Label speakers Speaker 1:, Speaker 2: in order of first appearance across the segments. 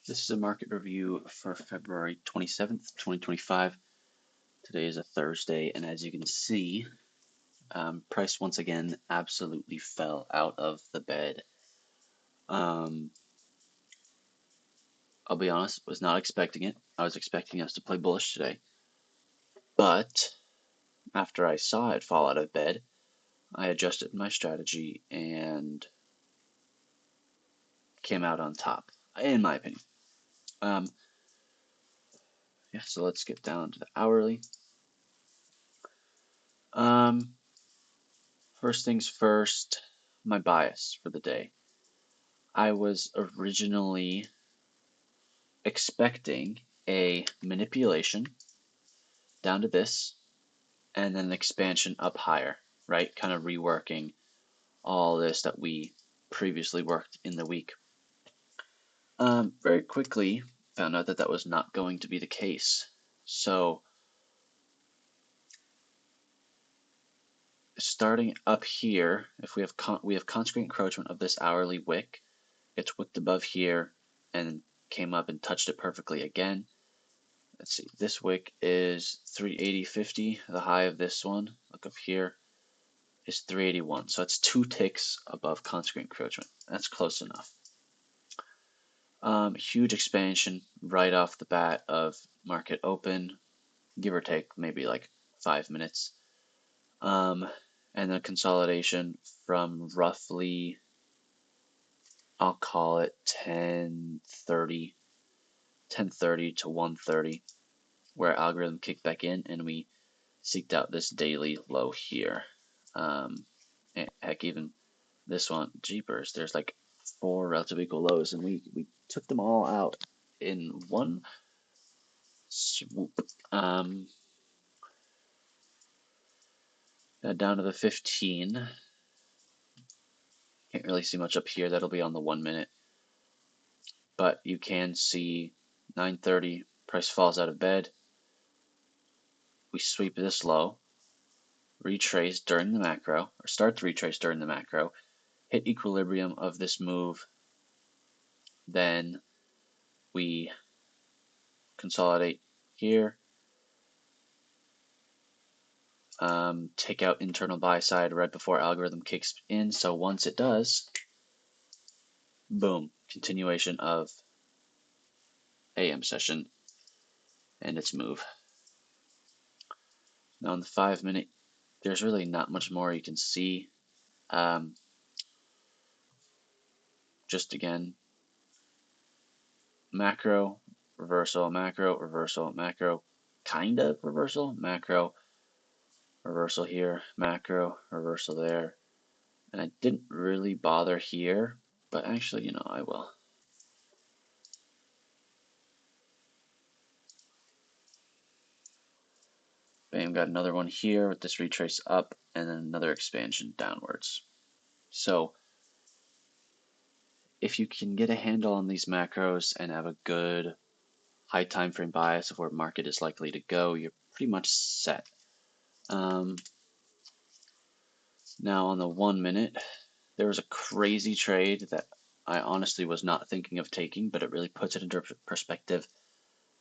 Speaker 1: This is a market review for February 27th, 2025. Today is a Thursday, and as you can see, price once again absolutely fell out of the bed. I'll be honest, was not expecting it. I was expecting us to play bullish today, but after I saw it fall out of bed, I adjusted my strategy and came out on top, in my opinion. So let's get down to the hourly. First things first, my bias for the day. I was originally expecting a manipulation down to this and then an expansion up higher, right? Kind of reworking all this that we previously worked in the week. Very quickly found out that that was not going to be the case. So starting up here, if we have consequent encroachment of this hourly wick, it's wicked above here and came up and touched it perfectly again. Let's see, this wick is 380.50. The high of this one, look up here, is 381. So it's 2 ticks above consequent encroachment. That's close enough. Huge expansion right off the bat of market open, give or take maybe like 5 minutes. And then consolidation from roughly, I'll call it 10:30 to 1:30, where algorithm kicked back in and we seeked out this daily low here. Heck, even this one, jeepers, there's like 4 relatively equal lows, and we took them all out in one swoop. Down to the 15. Can't really see much up here. That'll be on the 1 minute. But you can see 9:30, price falls out of bed. We sweep this low, retrace during the macro, or start to retrace during the macro, hit equilibrium of this move, then we consolidate here, take out internal buy side right before algorithm kicks in. So once it does, boom, continuation of AM session and its move. Now in the 5 minute, there's really not much more you can see. Just again, macro, reversal, macro, reversal, macro, kind of reversal, macro, reversal here, macro, reversal there. And I didn't really bother here, but actually, I will. Bam, got another one here with this retrace up and then another expansion downwards. So if you can get a handle on these macros and have a good high time frame bias of where market is likely to go, you're pretty much set. Now on the 1 minute, there was a crazy trade that I honestly was not thinking of taking, but it really puts it into perspective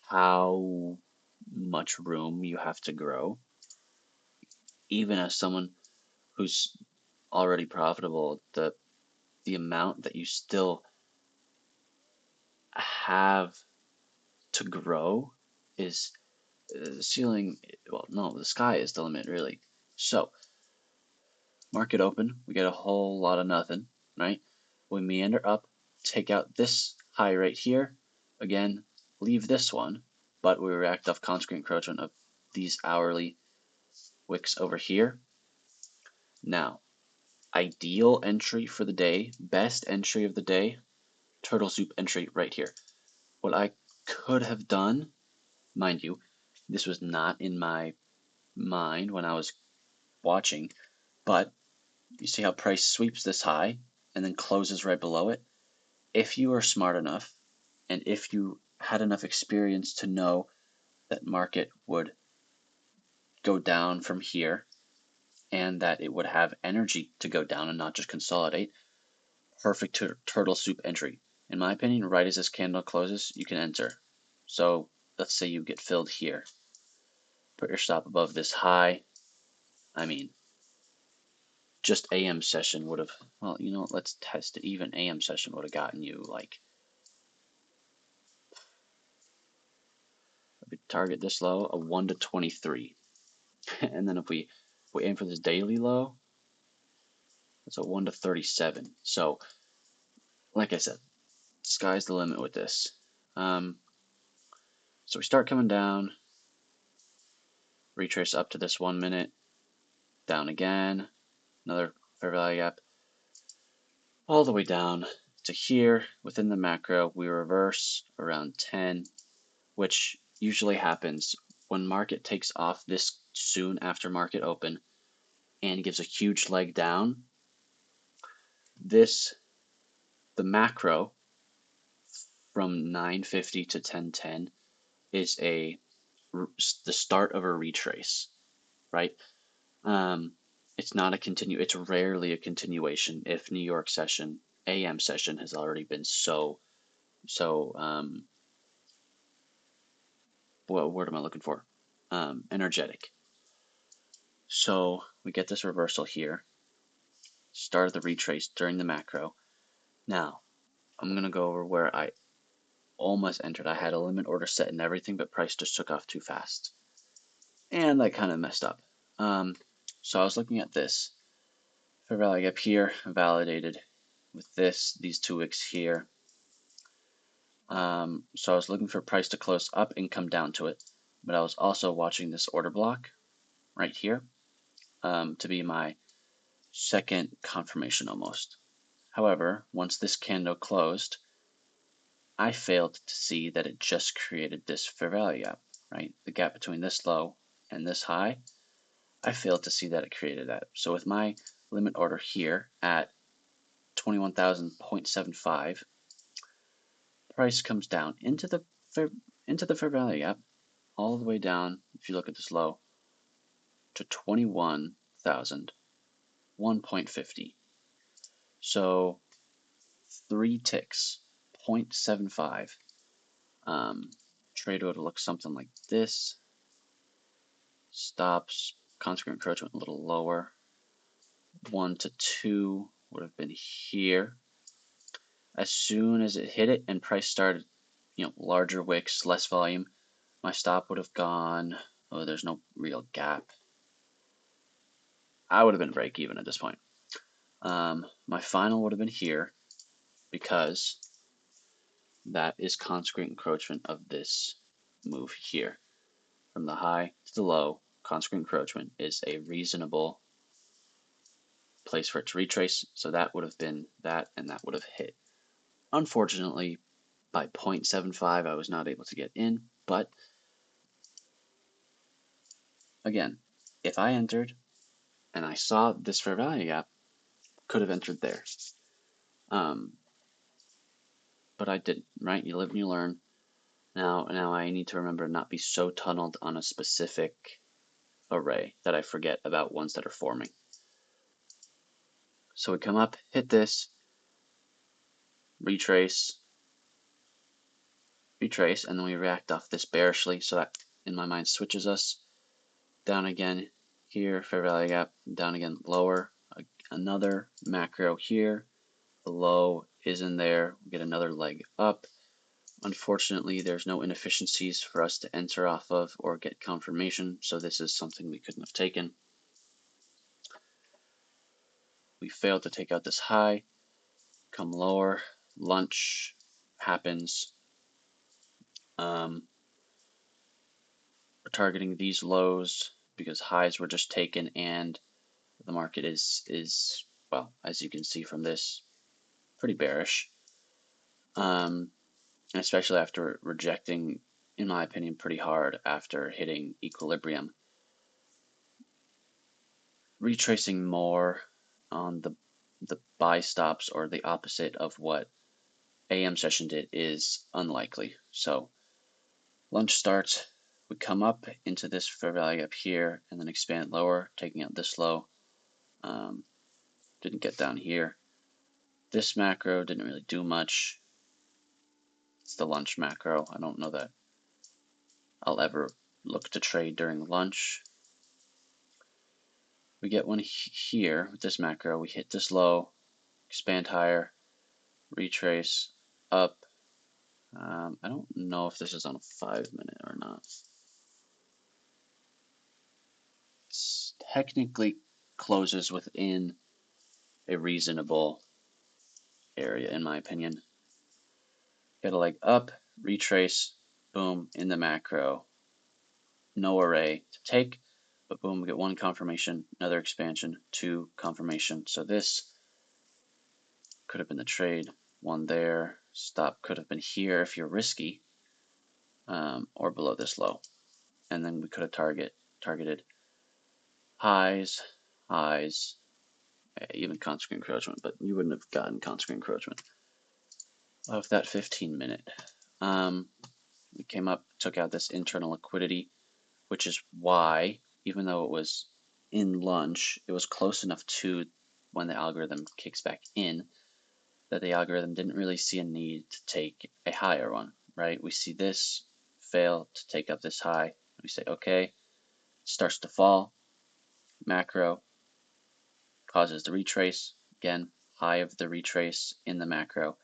Speaker 1: how much room you have to grow. Even as someone who's already profitable, the amount that you still have to grow is the ceiling. Well, no, the sky is the limit, really. So, market open, we get a whole lot of nothing, right? We meander up, take out this high right here, again, leave this one, but we react off consequent encroachment of these hourly wicks over here. Now, ideal entry for the day, best entry of the day, turtle soup entry right here. What I could have done, mind you, this was not in my mind when I was watching, but you see how price sweeps this high and then closes right below it? If you are smart enough and if you had enough experience to know that market would go down from here and that it would have energy to go down and not just consolidate, perfect turtle soup entry. in my opinion, right as this candle closes, you can enter. So let's say you get filled here. Put your stop above this high. I mean, just AM session would have, well, you know, let's test it. Even AM session would have gotten you like, if we target this low, a 1 to 23. And then if we aim for this daily low, it's a 1 to 37. So, like I said, sky's the limit with this. So we start coming down, retrace up to this 1 minute, down again, another fair value gap, all the way down to here. Within the macro, we reverse around 10, which usually happens when market takes off this soon after market open and gives a huge leg down. The macro from 950 to 1010 is the start of a retrace, right? It's not a it's rarely a continuation if New York session, AM session has already been so what word am I looking for? Energetic. So we get this reversal here, start of the retrace during the macro. Now, I'm going to go over where I almost entered. I had a limit order set and everything, but price just took off too fast. And I kind of messed up. So I was looking at this. Fair value gap here, validated with these 2 wicks here. So I was looking for price to close up and come down to it, but I was also watching this order block right here to be my second confirmation almost. However, once this candle closed, I failed to see that it just created this fair value gap, right? The gap between this low and this high. I failed to see that it created that. So with my limit order here at 21,000.75, price comes down into the fair value gap all the way down, if you look at this low, to 21,000, 1.50. So 3 ticks, 0.75. Trade would look something like this. Stops, consequent encroachment a little lower. 1 to 2 would have been here. As soon as it hit it and price started, larger wicks, less volume, my stop would have gone, oh, there's no real gap. I would have been break even at this point. My final would have been here because that is consequent encroachment of this move here. From the high to the low, consequent encroachment is a reasonable place for it to retrace. So that would have been that, and that would have hit. Unfortunately, by 0.75, I was not able to get in, but again, if I entered and I saw this fair value gap, could have entered there. But I didn't, right? You live and you learn. Now I need to remember not be so tunneled on a specific array that I forget about ones that are forming. So we come up, hit this, retrace, and then we react off this bearishly, so that in my mind switches us down again here, fair value gap, down again lower, another macro here, the low is in there, we get another leg up. Unfortunately, there's no inefficiencies for us to enter off of or get confirmation, so this is something we couldn't have taken. We failed to take out this high, come lower, lunch happens. We're targeting these lows because highs were just taken and the market is well, as you can see from this, pretty bearish. Especially after rejecting, in my opinion, pretty hard after hitting equilibrium. Retracing more on the buy stops or the opposite of what AM session did is unlikely. So lunch starts, we come up into this fair value up here and then expand lower, taking out this low. Didn't get down here. This macro didn't really do much. It's the lunch macro. I don't know that I'll ever look to trade during lunch. We get one here with this macro. We hit this low, expand higher, retrace up. I don't know if this is on a 5-minute or not. It's technically closes within a reasonable area, in my opinion. Get a leg up, retrace, boom, in the macro. No array to take, but boom, we get one confirmation, another expansion, two confirmation. So this could have been the trade, one there. Stop could have been here if you're risky, or below this low. And then we could have targeted highs, highs, even constant encroachment, but you wouldn't have gotten constant encroachment of that 15-minute. We came up, took out this internal liquidity, which is why, even though it was in lunch, it was close enough to when the algorithm kicks back in that the algorithm didn't really see a need to take a higher one, right? We see this fail to take up this high. We say, okay, starts to fall, macro, causes the retrace, again, high of the retrace in the macro,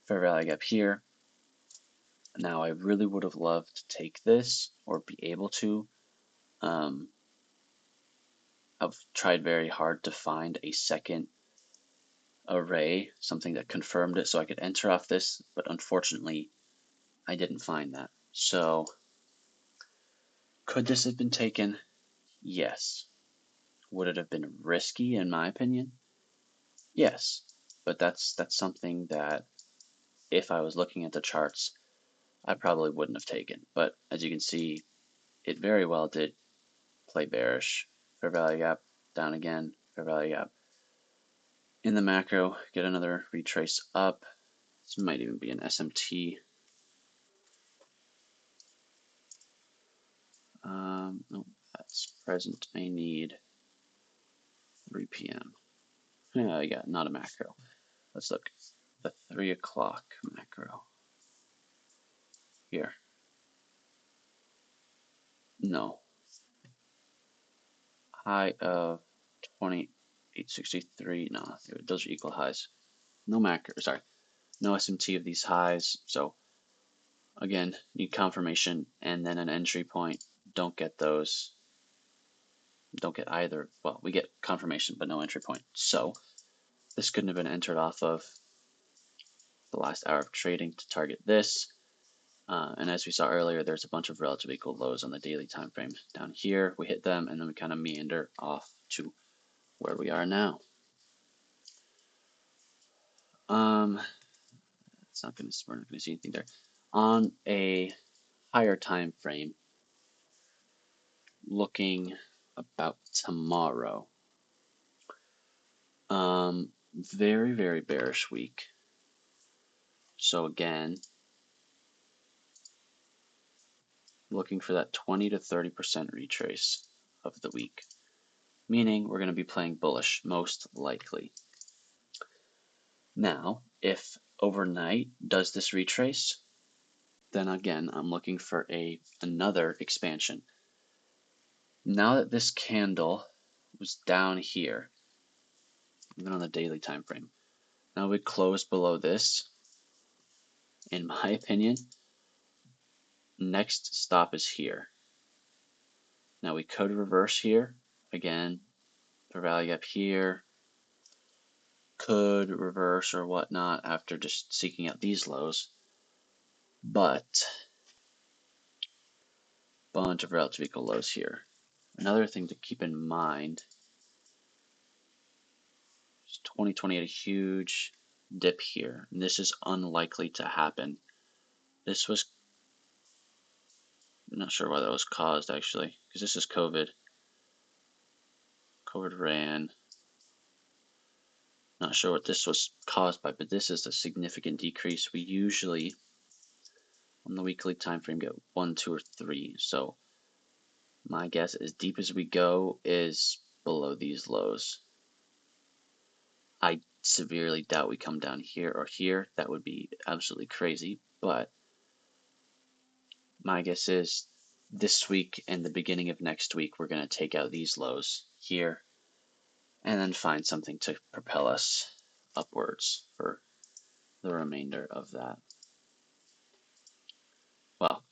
Speaker 1: fair value gap here. Now I really would have loved to take this or be able to. I've tried very hard to find a second array, something that confirmed it so I could enter off this, but unfortunately I didn't find that. So could this have been taken? Yes. Would it have been risky in my opinion? Yes. But that's something that if I was looking at the charts, I probably wouldn't have taken. But as you can see, it very well did play bearish. Fair value gap, down again, fair value gap. In the macro, get another retrace up. This might even be an SMT. No, that's present. I need 3 p.m. Yeah, I got not a macro. Let's look. The 3 o'clock macro. Here. No. High of 2863. No, those are equal highs. No macro. Sorry. No SMT of these highs. So again, need confirmation and then an entry point. Don't get those. Don't get either. Well, we get confirmation, but no entry point. So this couldn't have been entered off of the last hour of trading to target this. And as we saw earlier, there's a bunch of relatively equal lows on the daily time frame. Down here, we hit them, and then we kind of meander off to where we are now. It's not going to, we're not going to see anything there. On a higher time frame, looking about tomorrow. Very, very bearish week. So again, looking for that 20 to 30% retrace of the week, meaning we're going to be playing bullish most likely. Now, if overnight does this retrace, then again, I'm looking for another expansion. Now that this candle was down here, even on the daily time frame, now we close below this. In my opinion, next stop is here. Now we could reverse here. Again, fair value gap here. Could reverse or whatnot after just seeking out these lows. But bunch of relative equal lows here. Another thing to keep in mind is 2020 had a huge dip here, and this is unlikely to happen. This was, I'm not sure why that was caused actually, because this is COVID. COVID ran. Not sure what this was caused by, but this is a significant decrease. We usually, on the weekly time frame, get 1, 2, or 3. So my guess, as deep as we go, is below these lows. I severely doubt we come down here or here. That would be absolutely crazy, but my guess is this week and the beginning of next week, we're going to take out these lows here and then find something to propel us upwards for the remainder of that. Well,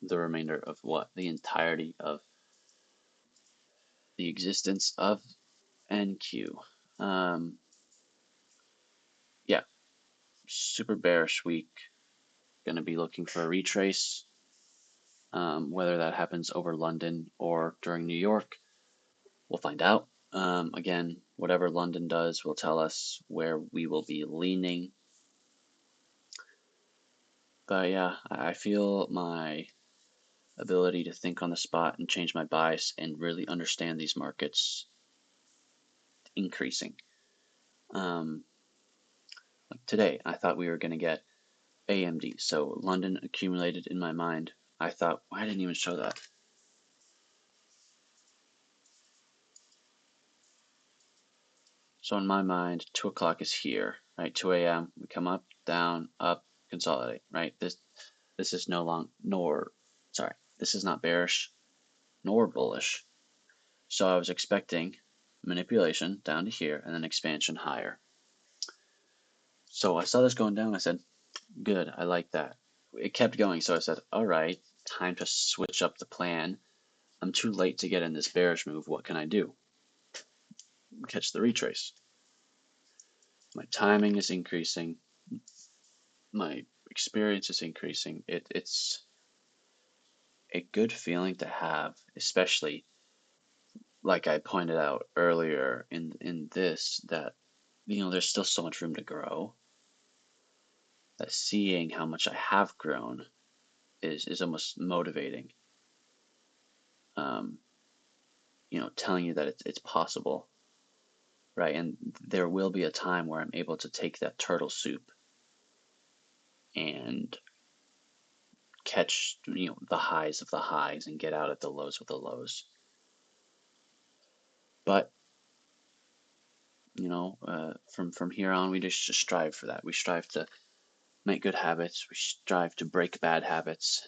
Speaker 1: the remainder of what? The entirety of the existence of NQ. Yeah, super bearish week. Going to be looking for a retrace. Whether that happens over London or during New York, we'll find out. Again, whatever London does will tell us where we will be leaning. But yeah, I feel my ability to think on the spot and change my bias and really understand these markets increasing. Like today, I thought we were going to get AMD. So London accumulated in my mind. I thought, I didn't even show that. So in my mind, 2 o'clock is here, right? 2 a.m. We come up, down, up, consolidate, right? This is this is not bearish nor bullish. So I was expecting manipulation down to here and then expansion higher. So I saw this going down. I said, good, I like that. It kept going, so I said, all right, time to switch up the plan. I'm too late to get in this bearish move. What can I do? Catch the retrace. My timing is increasing. My experience is increasing. It's a good feeling to have, especially like I pointed out earlier in this, that there's still so much room to grow, that seeing how much I have grown is almost motivating. Um, telling you that it's possible, right? And there will be a time where I'm able to take that turtle soup and catch the highs of the highs and get out at the lows of the lows. But from here on, we just strive for that. We strive to make good habits. We strive to break bad habits,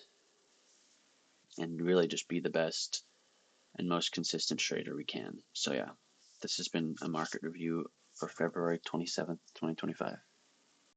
Speaker 1: and really just be the best and most consistent trader we can. So yeah, this has been a market review for February 27th, 2025.